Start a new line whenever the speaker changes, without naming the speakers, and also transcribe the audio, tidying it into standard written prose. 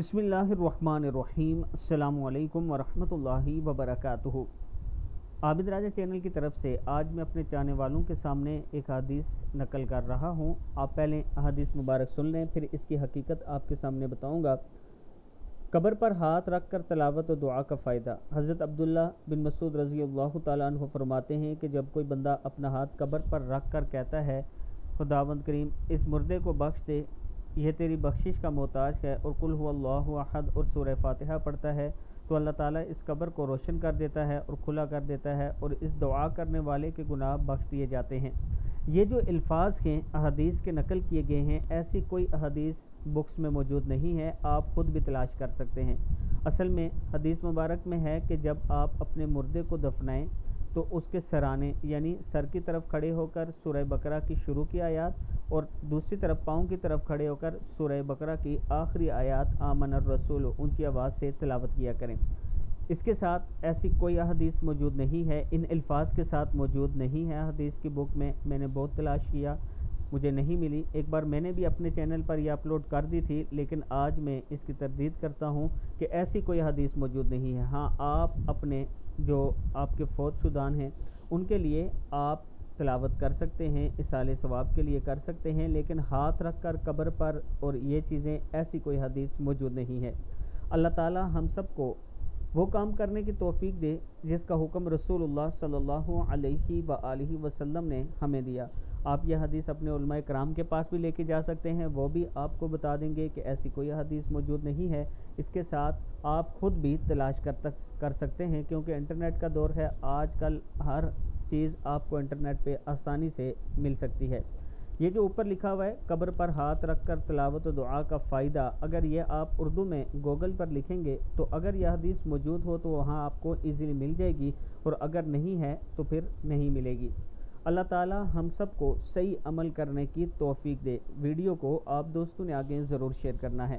बिस्मिल्लाहिर्रहमानिर्रहीम। अस्सलामु अलैकुम वरहमतुल्लाहि वबरकातुहू। आबिद राजा चैनल की तरफ से आज मैं अपने चाहने वालों के सामने एक हदीस नकल कर रहा हूँ। आप पहले हदीस मुबारक सुन लें, फिर इसकी हकीकत आपके सामने बताऊँगा। कब्र पर हाथ रख कर तलावत और दुआ का फ़ायदा। हज़रत अब्दुल्ला बिन मसूद रज़ी अल्लाह तआला अन्हु फरमाते हैं कि जब कोई बंदा अपना हाथ कब्र पर रख कर कहता है, खुदावंद करीम इस मुर्दे को बख्श दे, यह तेरी बख्शिश का मोहताज है, और कुल हुवल्लाहु अहद और सूरह फातिहा पढ़ता है, तो अल्लाह ताला इस कब्र को रोशन कर देता है और खुला कर देता है, और इस दुआ करने वाले के गुनाह बख्श दिए जाते हैं। ये जो अल्फाज हैं अहदीस के नकल किए गए हैं, ऐसी कोई अहदीस बुक्स में मौजूद नहीं है, आप ख़ुद भी तलाश कर सकते हैं। असल में हदीस मुबारक में है कि जब आप अपने मुर्दे को दफनाएं तो उसके सराने यानी सर की तरफ खड़े होकर सूरह बकरा की शुरू की आयत और दूसरी तरफ पाँव की तरफ खड़े होकर सूरह बकरा की आखिरी आयत आमनर रसूल ऊंची आवाज़ से तिलावत किया करें। इसके साथ ऐसी कोई हदीस मौजूद नहीं है, इन अल्फाज के साथ मौजूद नहीं है। हदीस की बुक में मैंने बहुत तलाश किया, मुझे नहीं मिली। एक बार मैंने भी अपने चैनल पर यह अपलोड कर दी थी, लेकिन आज मैं इसकी तरदीद करता हूँ कि ऐसी कोई हदीस मौजूद नहीं है। हाँ, आप अपने जो आपके फौतशुदान हैं उनके लिए आप तिलावत कर सकते हैं, इसाले सवाब के लिए कर सकते हैं, लेकिन हाथ रख कर कब्र पर और ये चीज़ें ऐसी कोई हदीस मौजूद नहीं है। अल्लाह ताला हम सबको वो काम करने की तौफीक दे जिसका हुक्म रसूलुल्लाह सल्लल्लाहु अलैहि व आलिहि वसल्लम ने हमें दिया। आप यह हदीस अपने उलमाए कराम के पास भी लेके जा सकते हैं, वो भी आपको बता देंगे कि ऐसी कोई हदीस मौजूद नहीं है। इसके साथ आप ख़ुद भी तलाश कर सकते हैं, क्योंकि इंटरनेट का दौर है। आजकल हर चीज़ आपको इंटरनेट पे आसानी से मिल सकती है। ये जो ऊपर लिखा हुआ है कब्र पर हाथ रख कर तिलावत और दुआ का फ़ायदा, अगर ये आप उर्दू में गूगल पर लिखेंगे तो अगर यह हदीस मौजूद हो तो वहाँ आपको इजीली मिल जाएगी, और अगर नहीं है तो फिर नहीं मिलेगी। अल्लाह ताला हम सबको सही अमल करने की तौफीक दे। वीडियो को आप दोस्तों ने आगे ज़रूर शेयर करना है।